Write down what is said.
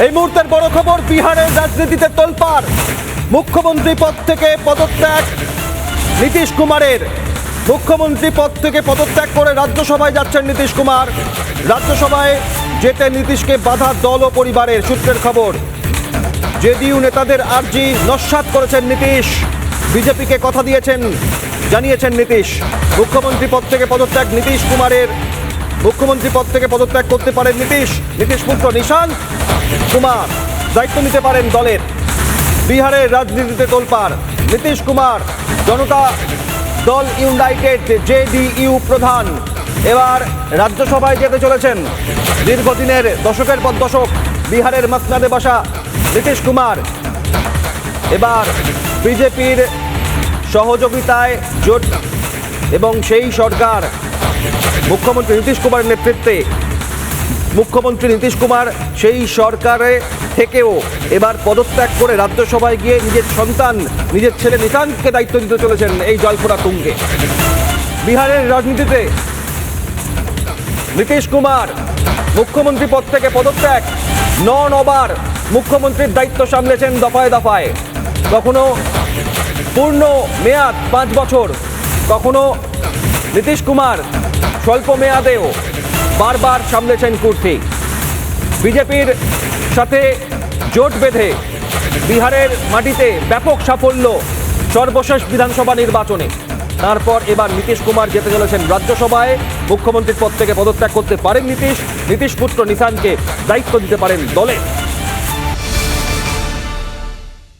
এই মুহূর্তের বড় খবর, বিহারের রাজনীতিতে তোলপাড়। মুখ্যমন্ত্রী পদ থেকে পদত্যাগ নীতিশ কুমারের। মুখ্যমন্ত্রী পদ থেকে পদত্যাগ করে রাজ্যসভায় যাচ্ছেন নীতিশ কুমার। রাজ্যসভায় যেতে নীতিশকে বাধা দল ও পরিবারের। সূত্রের খবর, জেডিইউ নেতাদের আর্জি নস্যাৎ করেছেন নীতিশ। বিজেপিকে কথা দিয়েছেন, জানিয়েছেন নীতিশ। মুখ্যমন্ত্রী পদ থেকে পদত্যাগ নীতিশ কুমারের। মুখ্যমন্ত্রী পদ থেকে পদত্যাগ করতে পারেন নীতিশ। নীতিশ পুত্র নিশান্ত কুমার দায়িত্ব নিতে পারেন দলের। বিহারের রাজনীতিতে তোলপাড়। নীতিশ কুমার জনতা দল ইউনাইটেড জেডিইউ প্রধান এবার রাজ্যসভায় যেতে চলেছেন। দীর্ঘদিনের দশকের পর দশক বিহারের মসনাদে বসা নীতিশ কুমার এবার বিজেপির সহযোগিতায় জোট এবং সেই সরকার মুখ্যমন্ত্রী নীতিশ কুমারের নেতৃত্বে মুখ্যমন্ত্রী নীতিশ কুমার সেই সরকারে থেকেও এবার পদত্যাগ করে রাজ্যসভায় গিয়ে নিজের সন্তান, নিজের ছেলে নিশান্তকে দায়িত্ব দিতে চলেছেন এই জলফোড়া তুঙ্গে। বিহারের রাজনীতিতে নীতিশ কুমার মুখ্যমন্ত্রী পদ থেকে পদত্যাগ। নবার মুখ্যমন্ত্রীর দায়িত্ব সামলেছেন দফায় দফায়। কখনো পূর্ণ মেয়াদ 5 বছর, কখনো নীতিশ কুমার স্বল্প মেয়াদেও বারবার সামলেছেন কুর্তি। বিজেপির সাথে জোট বেঁধে বিহারের মাটিতে ব্যাপক সাফল্য সর্বশেষ বিধানসভা নির্বাচনে। তারপর এবার নীতিশ কুমার যেতে চলেছেন রাজ্যসভায়। মুখ্যমন্ত্রীর পদ থেকে পদত্যাগ করতে পারেন নীতিশ। নীতিশ পুত্র নিশান্তকে দায়িত্ব দিতে পারেন দলে।